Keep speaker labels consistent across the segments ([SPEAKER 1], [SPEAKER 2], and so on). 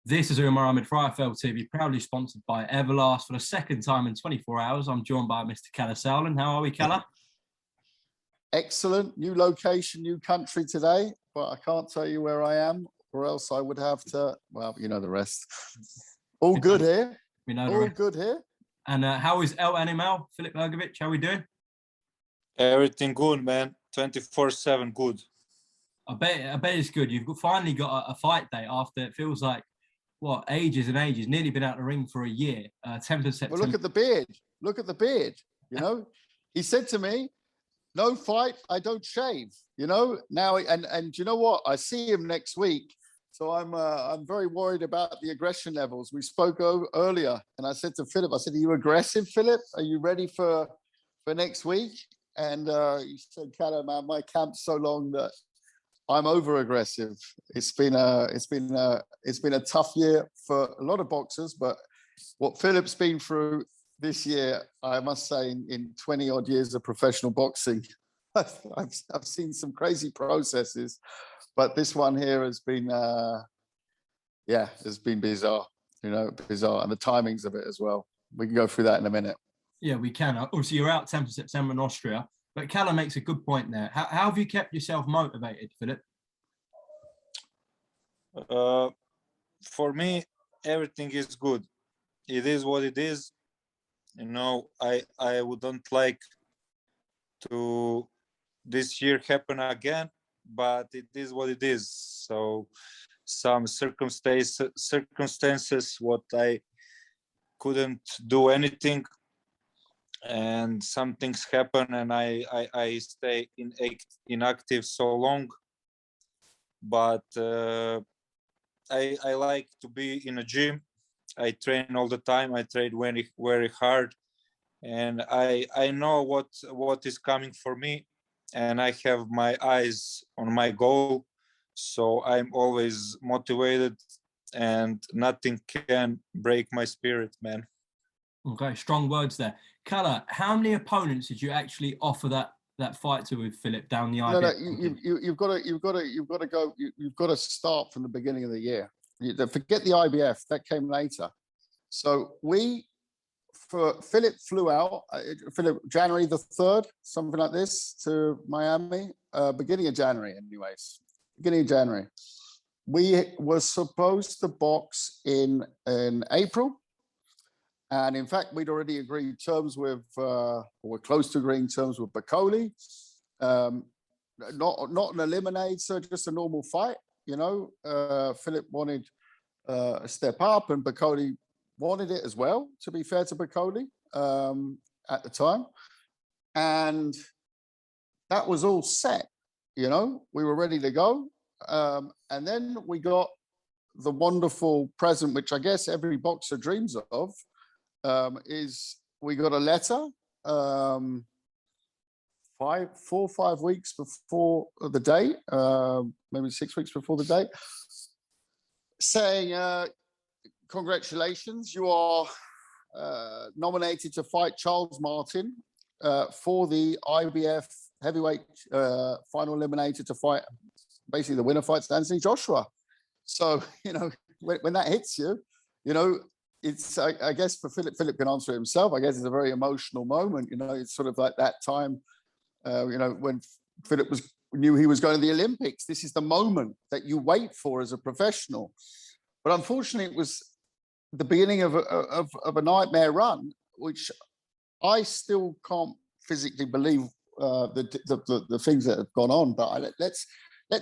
[SPEAKER 1] This is Umar Ahmed for IFL TV, proudly sponsored by Everlast. For the second time in 24 hours, I'm joined by Mr. Kalle Sauerland. How are we, Kalle?
[SPEAKER 2] Excellent. New location, new country today, but I can't tell you where I am, or else I would have to, well, you know the rest. All good here.
[SPEAKER 1] We know
[SPEAKER 2] all good here.
[SPEAKER 1] And how is El Animal, Filip Hrgovic? How are we doing?
[SPEAKER 3] Everything good, man. 24/7 good.
[SPEAKER 1] I bet it's good. You've finally got a fight day after it feels like, what, ages and ages, nearly been out of the ring for a year. 10th of September.
[SPEAKER 2] Well, look at the beard. Look at the beard. You know, he said to me, no fight, I don't shave. You know, now, and you know what? I see him next week. So I'm very worried about the aggression levels. We spoke earlier, and I said to Filip, I said, are you aggressive, Filip? Are you ready for next week? And he said, Kalle, man, my camp's so long that I'm over aggressive. It's been a tough year for a lot of boxers, but what Filip's been through this year, I must say, in 20 odd years of professional boxing, I've seen some crazy processes, but this one here has been, it's been bizarre, you know, bizarre, and the timings of it as well. We can go through that in a minute.
[SPEAKER 1] Yeah, we can. Obviously, you're out 10th of September in Austria. But Kalle makes a good point there. How have you kept yourself motivated, Filip?
[SPEAKER 3] For me, everything is good. It is what it is. You know, I wouldn't like to this year happen again, but it is what it is. So some circumstances what I couldn't do anything, and some things happen, and I stay inactive so long. But I like to be in a gym. I train all the time. I train very, very hard, and I know what is coming for me, and I have my eyes on my goal. So I'm always motivated, and nothing can break my spirit, man.
[SPEAKER 1] Okay, strong words there. Kalle, how many opponents did you actually offer that fight to with Filip down the IBF?
[SPEAKER 2] No, you've got to start from the beginning of the year. Forget the IBF, that came later. So Filip flew out, January the 3rd, something like this, to Miami, beginning of January anyways, beginning of January. We were supposed to box in April. And in fact, we'd already agreed terms with, or we're close to agreeing terms with Bacoli. Not an eliminator, just a normal fight. You know, Filip wanted a step up, and Bacoli wanted it as well, to be fair to Bacoli at the time. And that was all set, you know, we were ready to go. And then we got the wonderful present, which I guess every boxer dreams of, is we got a letter 4 or 5 weeks before the date, maybe 6 weeks before the date, saying, congratulations, you are nominated to fight Charles Martin for the IBF heavyweight final eliminator, to fight, basically the winner fights Anthony Joshua. So, you know, when that hits you, you know, it's, I guess for Filip can answer it himself. I guess it's a very emotional moment. You know, it's sort of like that time, you know, when Filip knew he was going to the Olympics. This is the moment that you wait for as a professional. But unfortunately, it was the beginning of a nightmare run, which I still can't physically believe the things that have gone on. But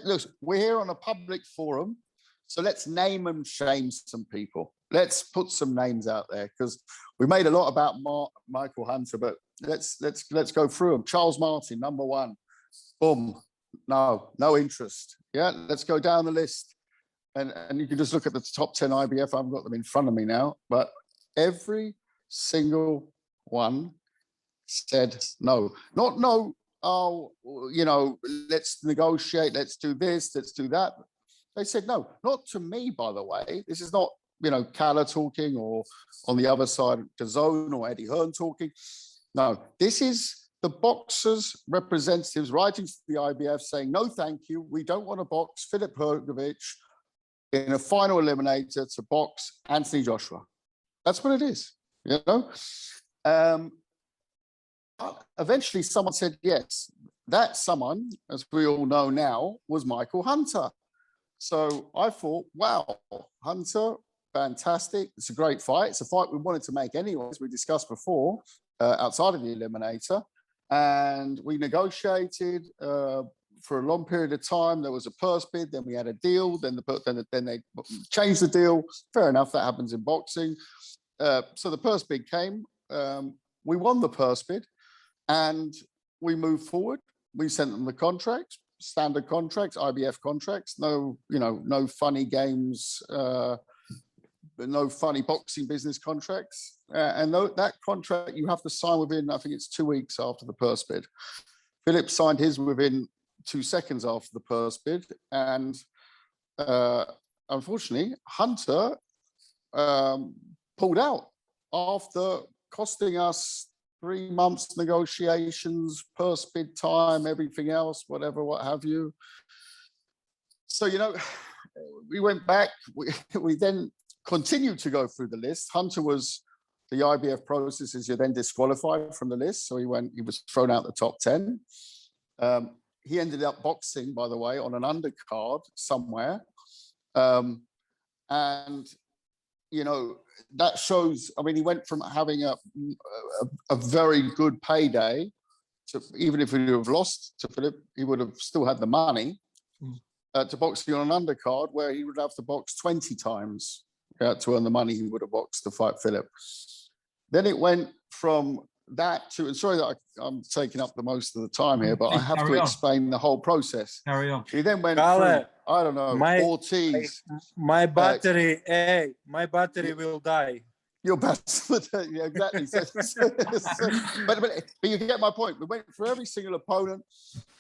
[SPEAKER 2] look, we're here on a public forum, so let's name and shame some people. Let's put some names out there, because we made a lot about Michael Hunter, but let's go through them. Charles Martin, number 1. Boom. No interest. Yeah, let's go down the list. And you can just look at the top 10 IBF. I've got them in front of me now, but every single one said no. Not no, oh, you know, let's negotiate, let's do this, let's do that. They said no, not to me, by the way. This is not, you know, Kalle talking, or on the other side, DAZN or Eddie Hearn talking. No, this is the boxers' representatives writing to the IBF saying, no, thank you. We don't want to box Filip Hrgovic in a final eliminator to box Anthony Joshua. That's what it is, you know. Eventually, someone said yes. That someone, as we all know now, was Michael Hunter. So I thought, wow, Hunter, fantastic. It's a great fight. It's a fight we wanted to make anyway, as we discussed before, outside of the eliminator. And we negotiated for a long period of time. There was a purse bid, then we had a deal, then they changed the deal. Fair enough, that happens in boxing. So the purse bid came. We won the purse bid, and we moved forward. We sent them the contracts, standard contracts, IBF contracts. No, no funny games, no funny boxing business contracts. And that contract you have to sign within, I think it's 2 weeks after the purse bid. Filip signed his within 2 seconds after the purse bid. And unfortunately, Hunter pulled out after costing us 3 months negotiations, purse bid time, everything else, whatever, what have you. So, we went back. We then continued to go through the list. Hunter was, the IBF processes, you're then disqualified from the list. So he was thrown out the top 10. He ended up boxing, by the way, on an undercard somewhere. And, that shows, I mean, he went from having a very good payday to, even if he would have lost to Filip, he would have still had the money, to boxing on an undercard where he would have to box 20 times to earn the money he would have boxed to fight Filip. Then it went from that to, and sorry that I'm taking up the most of the time here, but I have to explain the whole process.
[SPEAKER 1] Carry on.
[SPEAKER 2] He then went
[SPEAKER 3] Kalle,
[SPEAKER 2] through, I don't know, Ortiz.
[SPEAKER 3] My battery, my battery will die.
[SPEAKER 2] Your battery, yeah, exactly. But you get my point. We went for every single opponent,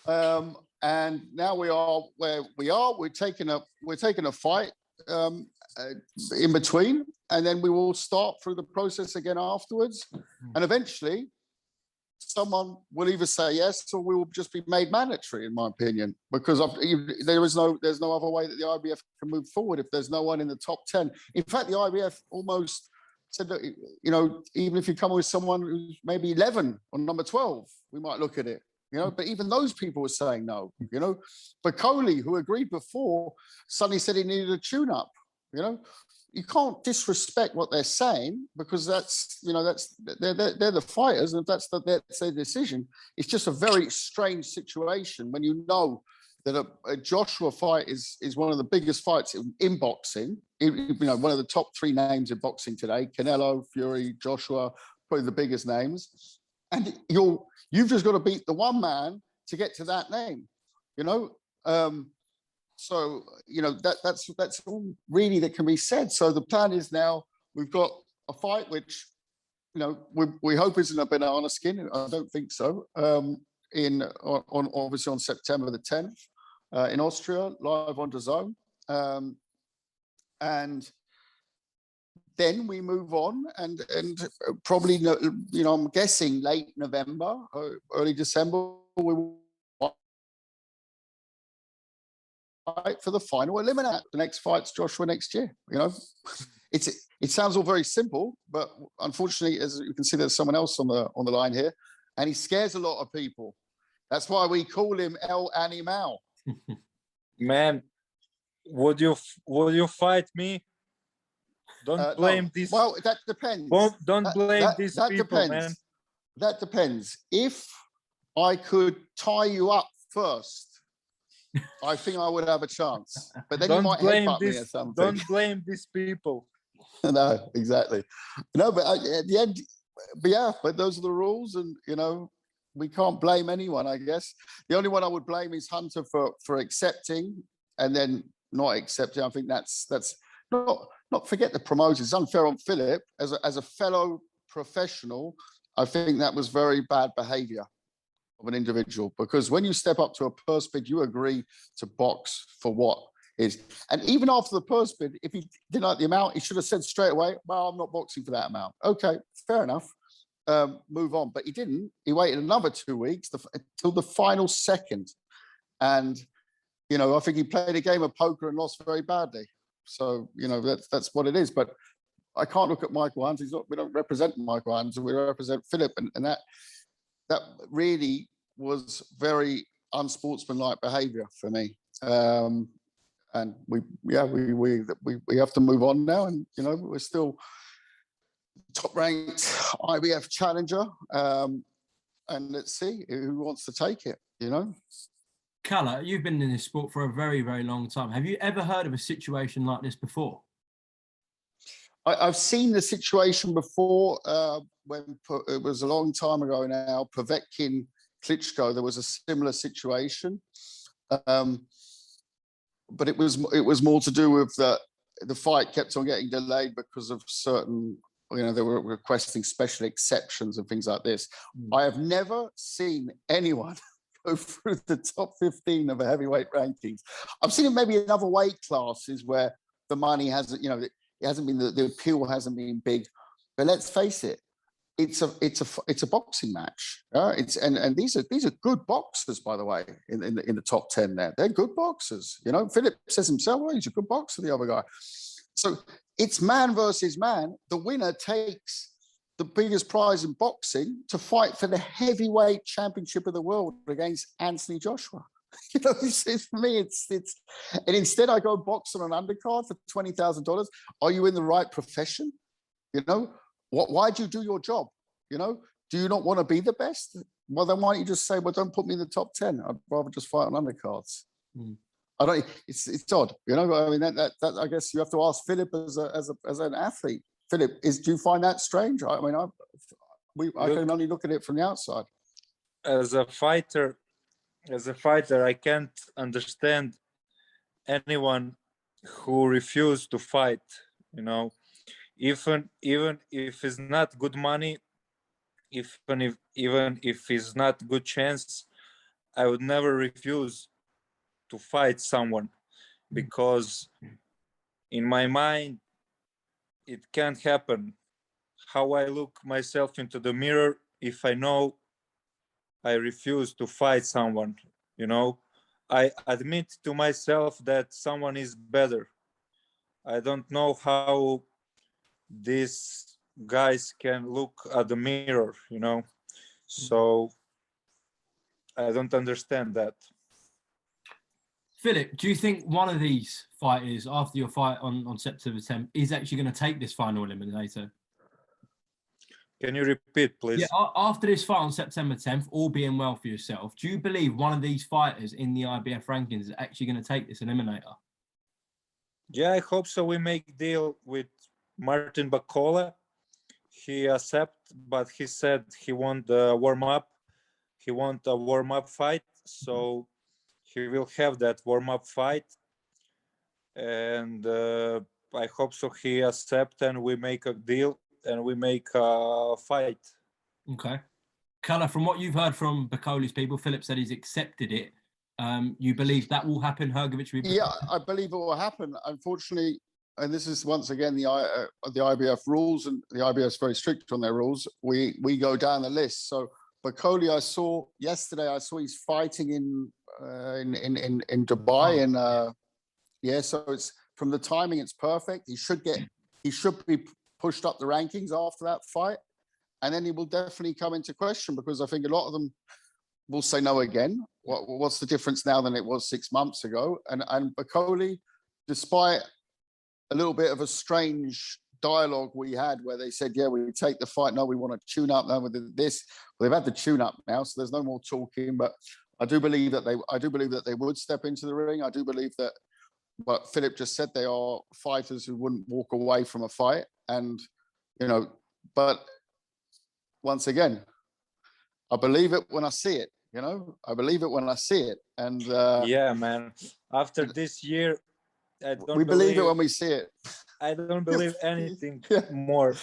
[SPEAKER 2] and now we are where we are. We're taking a fight in between, and then we will start through the process again afterwards, and eventually someone will either say yes or we will just be made mandatory, in my opinion, because there's no other way that the IBF can move forward if there's no one in the top 10. In fact, the IBF almost said that, even if you come with someone who's maybe 11 or number 12, we might look at it. But even those people were saying no. But Coley, who agreed before, suddenly said he needed a tune-up. You can't disrespect what they're saying, because that's they're the fighters, and if that's their decision. It's just a very strange situation when you know that a Joshua fight is one of the biggest fights in boxing. One of the top 3 names in boxing today: Canelo, Fury, Joshua, probably the biggest names. And you've just got to beat the one man to get to that name. So, that's all really that can be said. So the plan is now we've got a fight which, we hope isn't a banana skin. I don't think so. Obviously on September the 10th in Austria, live on DAZN. And then we move on and probably, I'm guessing late November, early December, we will fight for the final eliminator. The next fight's Joshua next year. It sounds all very simple, but unfortunately, as you can see, there's someone else on the line here, and he scares a lot of people. That's why we call him El Animal.
[SPEAKER 3] Man, would you fight me? Don't blame these.
[SPEAKER 2] Well, that depends.
[SPEAKER 3] Don't blame these people,
[SPEAKER 2] depends.
[SPEAKER 3] Man.
[SPEAKER 2] That depends. If I could tie you up first, I think I would have a chance. But then you might headbutt me or something.
[SPEAKER 3] Don't blame these people.
[SPEAKER 2] No, exactly. No, but at the end, but those are the rules, and we can't blame anyone, I guess. The only one I would blame is Hunter for accepting and then not accepting. I think that's not forget the promoters. It's unfair on Filip as a fellow professional. I think that was very bad behavior of an individual, because when you step up to a purse bid, you agree to box for what is. And even after the purse bid, if he didn't like the amount, he should have said straight away, well, I'm not boxing for that amount. Okay, fair enough. Move on. But he didn't. He waited another 2 weeks until the final second. And, I think he played a game of poker and lost very badly. So, you know, that's what it is. But I can't look at Michael Hans. We don't represent Michael Hans. We represent Filip, and that really was very unsportsmanlike behaviour for me. And we have to move on now. And you know, we're still top-ranked IBF challenger. And let's see who wants to take it. You know,
[SPEAKER 1] Kalle, you've been in this sport for a very, very long time. Have you ever heard of a situation like this before?
[SPEAKER 2] I've seen the situation before when it was a long time ago now. Povetkin, Klitschko, there was a similar situation, but it was more to do with the fight kept on getting delayed because of certain, you know, they were requesting special exceptions and things like this. I have never seen anyone go through the top 15 of a heavyweight rankings. I've seen it maybe in other weight classes where the money hasn't, you know, it hasn't been, the appeal hasn't been big. But let's face it, it's a boxing match. And these are good boxers, by the way, in the top 10 there. They're good boxers. You know, Filip says himself, well, he's a good boxer, the other guy. So it's man versus man. The winner takes the biggest prize in boxing to fight for the heavyweight championship of the world against Anthony Joshua. You know, it's for me, it's and instead I go box on an undercard for $20,000. Are you in the right profession? You know, why do you do your job? You know, do you not want to be the best? Well, then why don't you just say, well, don't put me in the top 10. I'd rather just fight on undercards. I don't. It's odd. You know, I mean, that I guess you have to ask Filip as an athlete. Filip, do you find that strange? I mean, I can only look at it from the outside.
[SPEAKER 3] As a fighter, I can't understand anyone who refused to fight. You know, even if it's not good money, even if it's not good chance, I would never refuse to fight someone, because in my mind it can't happen. How I look myself into the mirror, if I know I refuse to fight someone, you know, I admit to myself that someone is better. I don't know how these guys can look at the mirror, you know, so I don't understand that.
[SPEAKER 1] Filip, do you think one of these fighters, after your fight on September 10th, is actually going to take this final eliminator?
[SPEAKER 3] Can you repeat, please?
[SPEAKER 1] Yeah, after this fight on September 10th, all being well for yourself, do you believe one of these fighters in the IBF rankings is actually going to take this eliminator?
[SPEAKER 3] Yeah, I hope so. We make deal with Martin Bacola. He accepted, but he said he want the warm-up. He want a warm-up fight, so he will have that warm-up fight. And I hope so he accept and we make a deal and we make a fight.
[SPEAKER 1] Okay. Kalle, from what you've heard from Bacola's people, Filip said he's accepted it. You believe that will happen, Hrgovic?
[SPEAKER 2] Yeah, I believe it will happen. Unfortunately, and this is once again the IBF rules, and the IBF is very strict on their rules. We go down the list. So Bacola, I saw yesterday. I saw he's fighting in Dubai, and yeah. So it's from the timing, it's perfect. He should be pushed up the rankings after that fight, and then he will definitely come into question, because I think a lot of them will say no again. What's the difference now than it was 6 months ago? And Bacola, despite a little bit of a strange dialogue we had where they said, yeah, we take the fight. No, we want to tune up now with this. Well, they've had the tune up now, so there's no more talking. But I do believe that they would step into the ring. I do believe that what Filip just said, they are fighters who wouldn't walk away from a fight. And, you know, but once again, I believe it when I see it. You know, I believe it when I see it. And
[SPEAKER 3] yeah, man. After this year,
[SPEAKER 2] we believe it when we see it.
[SPEAKER 3] I don't believe anything
[SPEAKER 2] Yeah.
[SPEAKER 3] more.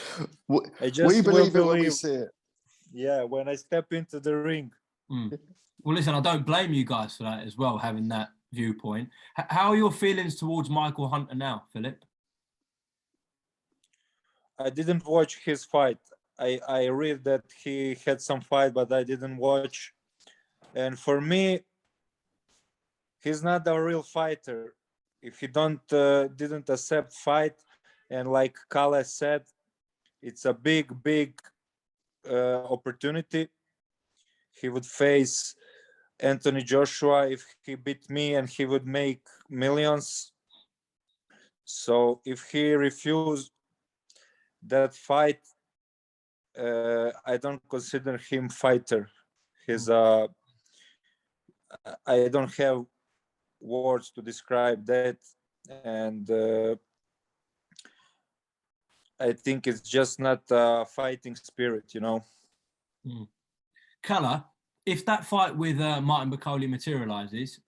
[SPEAKER 2] We believe it when we see it.
[SPEAKER 3] Yeah, when I step into the ring.
[SPEAKER 1] Well, listen, I don't blame you guys for that as well, having that viewpoint. How are your feelings towards Michael Hunter now, Filip?
[SPEAKER 3] I didn't watch his fight. I read that he had some fight, but I didn't watch. And for me, he's not a real fighter. if he didn't accept fight, and like Kalle said, it's a big opportunity. He would face Anthony Joshua if he beat me, and he would make millions. So if he refused that fight, I don't consider him fighter. He's I don't have words to describe that, and I think it's just not a fighting spirit, you know.
[SPEAKER 1] Kalle, if that fight with Martin Bakole materializes,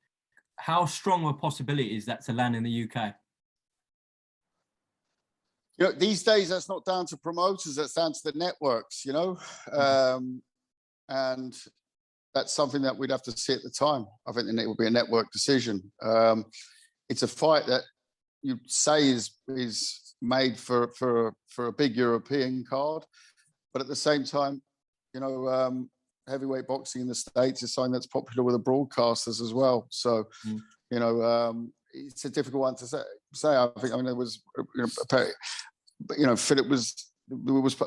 [SPEAKER 1] how strong a possibility is that to land in the UK?
[SPEAKER 2] You know, these days that's not down to promoters, that's down to the networks, you know. And that's something that we'd have to see at the time. I think it will be a network decision. It's a fight that you say is made for a big European card, but at the same time, you know, heavyweight boxing in the States is something that's popular with the broadcasters as well. So, you know, it's a difficult one to say. I think, I mean, there was, you know, Filip was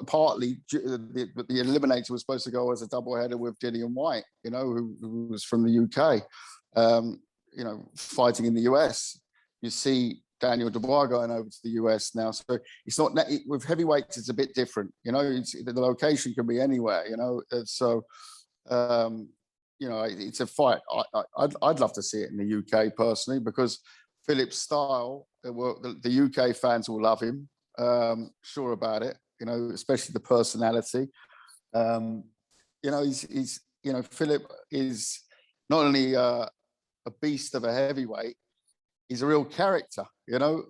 [SPEAKER 2] partly the eliminator was supposed to go as a doubleheader with Dillian Whyte, you know, who was from the UK, you know, fighting in the US. You see Daniel Dubois going over to the US now, so it's not with heavyweights. It's a bit different, you know. The location can be anywhere, you know. So, you know, it's a fight. I'd love to see it in the UK personally, because Filip's style, the UK fans will love him. Sure about it, you know, especially the personality. You know, he's you know, Filip is not only a beast of a heavyweight, he's a real character, you know.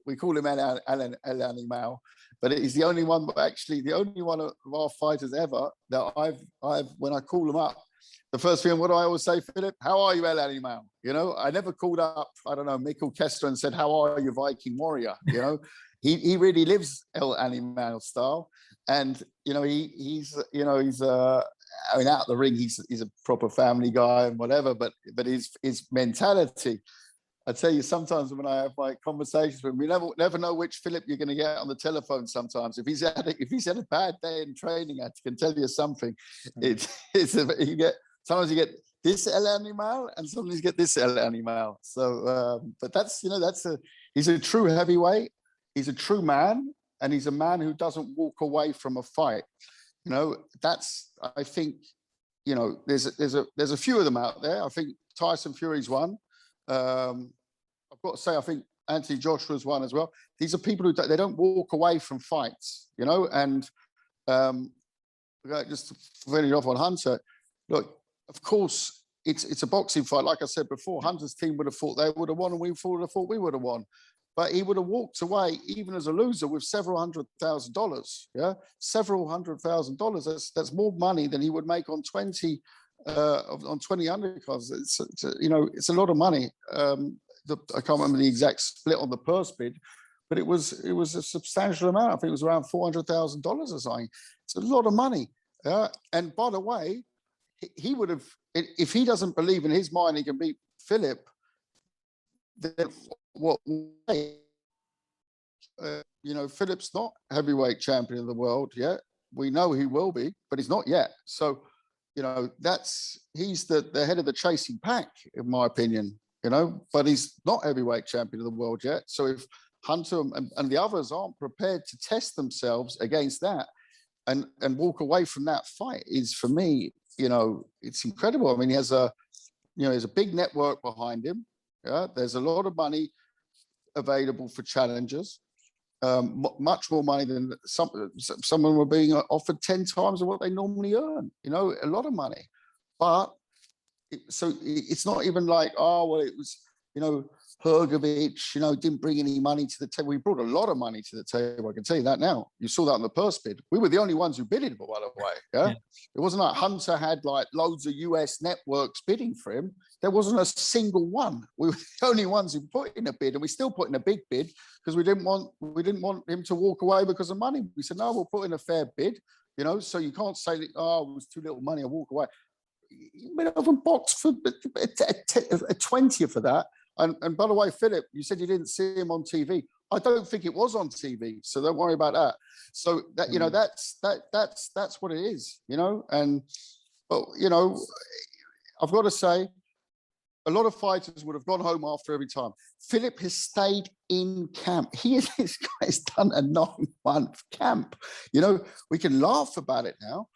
[SPEAKER 2] We call him El Animal, but he's the only one, actually the only one of our fighters ever that I've when I call him up, the first thing, what do I always say, Filip? How are you, El Animal? You know, I never called up, I don't know, Mikkel Kessler and said, how are you, Viking Warrior? You know, he really lives El Animal style. And, you know, he's you know, he's I mean, out the ring, he's a proper family guy and whatever, but his mentality, I tell you, sometimes when I have my conversations with him, we never know which Filip you're going to get on the telephone. Sometimes, if he's had a bad day in training, I can tell you something. Sometimes you get this El Animal, and sometimes you get this El Animal. So, but that's, you know, he's a true heavyweight. He's a true man, and he's a man who doesn't walk away from a fight. You know, I think, you know, there's a few of them out there. I think Tyson Fury's one. I've got to say, I think Anthony Joshua's one as well. These are people who they don't walk away from fights, you know. And just to finish off on Hunter, look, of course, it's a boxing fight. Like I said before, Hunter's team would have thought they would have won, and we would have thought we would have won. But he would have walked away, even as a loser, with several $100,000. Yeah, several $100,000. That's more money than he would make on 20 undercards. It's you know, it's a lot of money. I can't remember the exact split on the purse bid, but it was a substantial amount. I think it was around $400,000 or something. It's a lot of money. And by the way, he would have, if he doesn't believe in his mind he can beat Filip, then what? You know, Filip's not heavyweight champion of the world yet. We know he will be, but he's not yet. So, you know, he's the head of the chasing pack, in my opinion, you know, but he's not heavyweight champion of the world yet. So if Hunter and the others aren't prepared to test themselves against that and walk away from that fight, is, for me, you know, it's incredible. I mean, he has there's a big network behind him. Yeah, there's a lot of money available for challengers. Much more money than someone were being offered 10 times of what they normally earn. You know, a lot of money. But it's not even like, oh, well, it was, you know, Hrgovic, you know, didn't bring any money to the table. We brought a lot of money to the table. I can tell you that now. You saw that on the purse bid. We were the only ones who bidded, by the way. Yeah? It wasn't like Hunter had like loads of US networks bidding for him. There wasn't a single one. We were the only ones who put in a bid, and we still put in a big bid because we didn't want him to walk away because of money. We said, no, we'll put in a fair bid, you know, so you can't say that, oh, it was too little money, I'll walk away. You went over and boxed for a 20th of that And by the way, Philip, you said you didn't see him on TV. I don't think it was on TV, so don't worry about that. So that that's what it is, And but I've got to say, a lot of fighters would have gone home after every time. Philip has stayed in camp. This guy's done a 9-month camp. We can laugh about it now.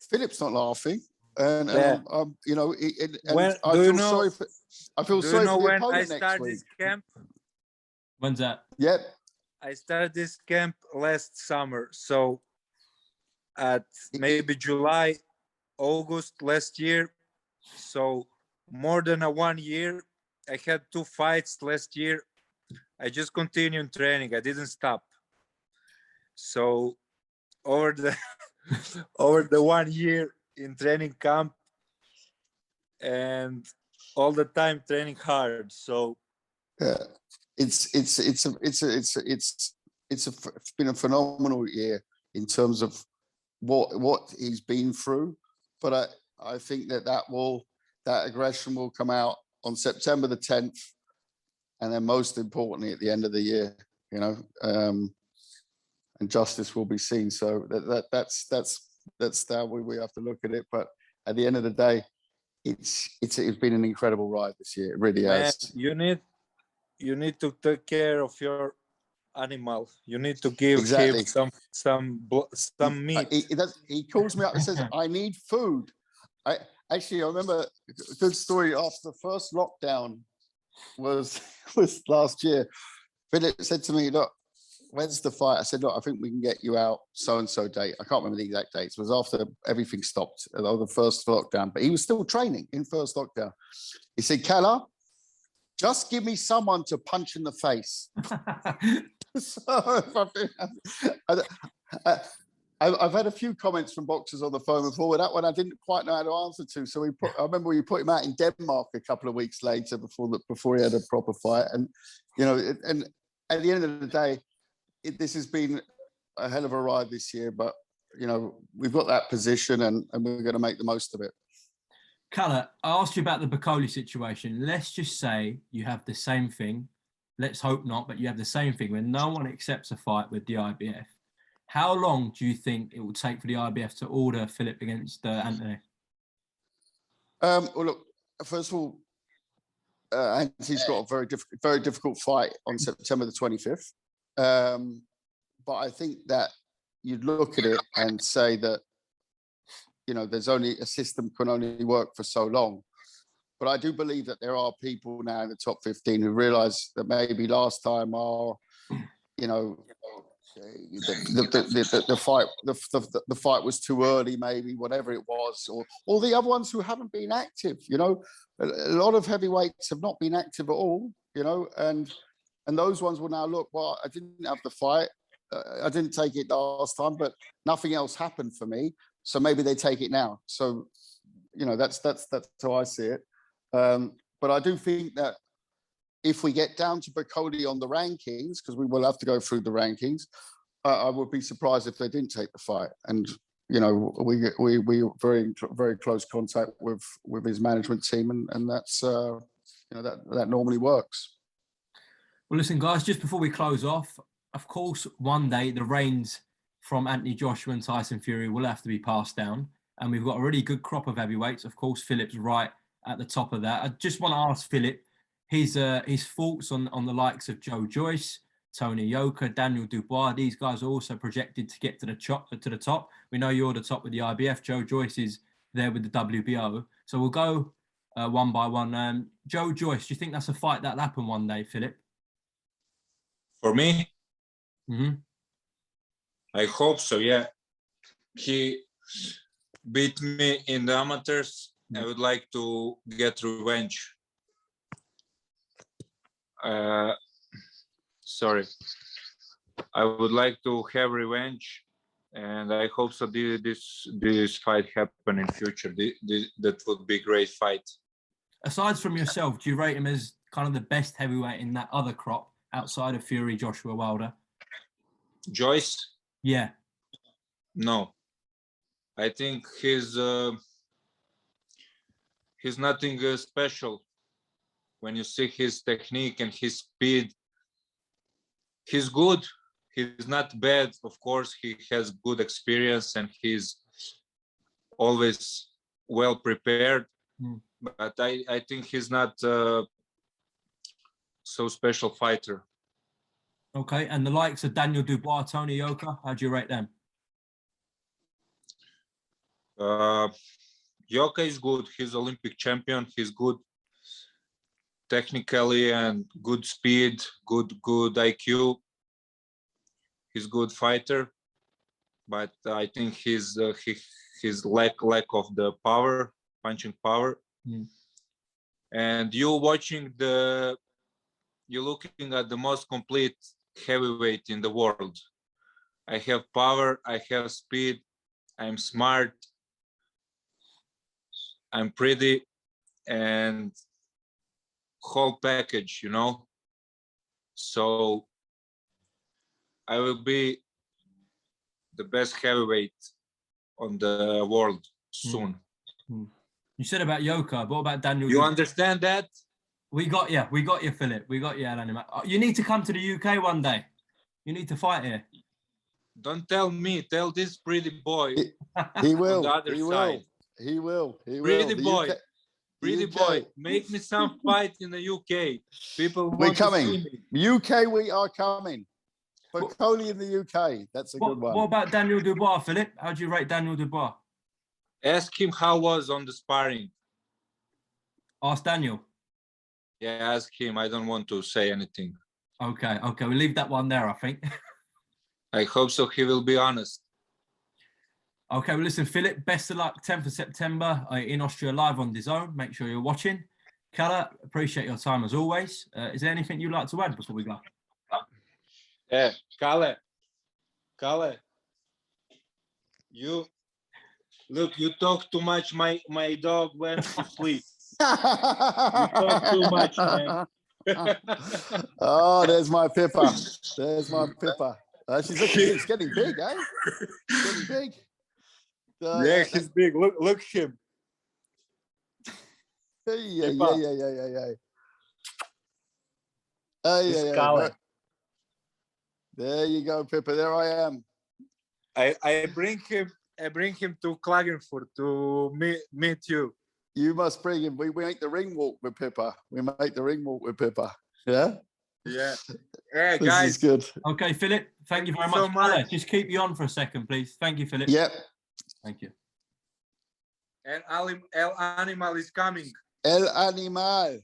[SPEAKER 2] Philip's not laughing, and I feel sorry for the opponent next week.
[SPEAKER 3] This camp?
[SPEAKER 1] When's that?
[SPEAKER 2] Yep.
[SPEAKER 3] I started this camp last summer, so at maybe July, August last year. So more than 1 year. I had 2 fights last year. I just continued training. I didn't stop. So over the 1 year in training camp and all the time training hard. So
[SPEAKER 2] yeah, it's been a phenomenal year in terms of what he's been through. But I think that aggression will come out on September the 10th, and then most importantly at the end of the year, and justice will be seen. So that's how we have to look at it. But at the end of the day, it's been an incredible ride this year. It really has.
[SPEAKER 3] You need to take care of your animal. You need to give
[SPEAKER 2] exactly.
[SPEAKER 3] him some meat.
[SPEAKER 2] He calls me up and says, "I need food." I remember a good story after the first lockdown was last year. Philip said to me, "Look, when's the fight?" I said, "Look, I think we can get you out so-and-so date." I can't remember the exact dates. It was after everything stopped, the first lockdown, but he was still training in first lockdown. He said, "Kalle, just give me someone to punch in the face." So I've had a few comments from boxers on the phone before. That one I didn't quite know how to answer to. So I remember we put him out in Denmark a couple of weeks later before he had a proper fight. And and at the end of the day, this has been a hell of a ride this year. But we've got that position, and we're going to make the most of it.
[SPEAKER 1] Kalle, I asked you about the Bacoli situation. Let's just say you have the same thing. Let's hope not, but you have the same thing when no one accepts a fight with the IBF. How long do you think it will take for the IBF to order Filip against Anthony?
[SPEAKER 2] Well, look, first of all, Anthony's got a very difficult fight on September the 25th. But I think that you'd look at it and say that, there's only a system can only work for so long. But I do believe that there are people now in the top 15 who realise that maybe last time the fight was too early, maybe whatever it was, or the other ones who haven't been active. A lot of heavyweights have not been active at all. And those ones will now look. Well, I didn't have the fight. I didn't take it last time, but nothing else happened for me. So maybe they take it now. So that's how I see it. But I do think that if we get down to Bacoli on the rankings, because we will have to go through the rankings, I would be surprised if they didn't take the fight. And we very very close contact with his management team, and that's that normally works.
[SPEAKER 1] Well, listen, guys, just before we close off, of course, one day the reins from Anthony Joshua and Tyson Fury will have to be passed down, and we've got a really good crop of heavyweights. Of course, Filip's right at the top of that. I just want to ask Filip his thoughts on the likes of Joyce, Tony Yoka, Daniel Dubois. These guys are also projected to get to the top. We know you're the top with the IBF. Joyce is there with the WBO. So we'll go one by one. Joyce, do you think that's a fight that'll happen one day, Filip?
[SPEAKER 3] For me,
[SPEAKER 1] mm-hmm.
[SPEAKER 3] I hope so. Yeah, he beat me in the amateurs. I would like to get revenge. Sorry. I would like to have revenge, and I hope so. This fight happen in future. That would be a great fight.
[SPEAKER 1] Aside from yourself, do you rate him as kind of the best heavyweight in that other crop outside of Fury, Joshua, Wilder?
[SPEAKER 3] Joyce?
[SPEAKER 1] Yeah.
[SPEAKER 3] No. I think he's nothing special. when you see his technique and his speed, he's good. He's not bad. Of course, he has good experience and he's always well prepared. But I think he's not so special fighter.
[SPEAKER 1] Okay, and the likes of Daniel Dubois, Tony Yoka, how do you rate them?
[SPEAKER 3] Yoka is good. He's Olympic champion. He's good technically and good speed, good IQ. He's good fighter, but I think his lack of the power, punching power. And you're looking at the most complete heavyweight in the world. I have power, I have speed, I'm smart, I'm pretty, and whole package, you know. So I will be the best heavyweight on the world soon.
[SPEAKER 1] You said about Yoka, but what about Daniel?
[SPEAKER 3] You understand that?
[SPEAKER 1] We got you, Philip. We got you, Alan. You need to come to the UK one day. You need to fight here.
[SPEAKER 3] Don't tell me, tell this pretty boy.
[SPEAKER 2] He will.
[SPEAKER 3] On the other side.
[SPEAKER 2] He will.
[SPEAKER 3] Pretty boy.
[SPEAKER 2] UK,
[SPEAKER 3] Pretty boy, make me some fight in the UK. People want
[SPEAKER 2] we're
[SPEAKER 3] to
[SPEAKER 2] coming.
[SPEAKER 3] see me.
[SPEAKER 2] UK, we are coming. For Coley in the UK, that's a good one.
[SPEAKER 1] What about Daniel Dubois, Philip? How do you rate Daniel Dubois?
[SPEAKER 3] Ask him how was on the sparring.
[SPEAKER 1] Ask Daniel.
[SPEAKER 3] Yeah, ask him. I don't want to say anything.
[SPEAKER 1] Okay, we'll leave that one there, I think.
[SPEAKER 3] I hope so. He will be honest.
[SPEAKER 1] Okay, well, listen, Philip, best of luck 10th of September in Austria live on DAZN. Make sure you're watching. Kalle, appreciate your time as always. Is there anything you'd like to add before we go?
[SPEAKER 3] Yeah, Kalle, you talk too much. My dog went to sleep. You talk too much, man.
[SPEAKER 2] Oh, there's my Pippa. There's my Pippa. She's getting big, eh? Getting big.
[SPEAKER 3] Yeah, he's big. Look him.
[SPEAKER 2] Yeah.
[SPEAKER 3] Kalle.
[SPEAKER 2] There you go, Pippa. There I am.
[SPEAKER 3] I bring him to Klagenfurt to meet you.
[SPEAKER 2] You must bring him. We make the ring walk with Pippa. Yeah?
[SPEAKER 3] Yeah. Hey,
[SPEAKER 2] This
[SPEAKER 3] guys.
[SPEAKER 2] is good.
[SPEAKER 1] Okay, Philip, thank you very
[SPEAKER 3] so
[SPEAKER 1] much.
[SPEAKER 3] much.
[SPEAKER 1] Just keep you on for a second, please. Thank you, Philip.
[SPEAKER 2] Yep.
[SPEAKER 1] Thank you.
[SPEAKER 3] And El Animal is coming.
[SPEAKER 2] El Animal.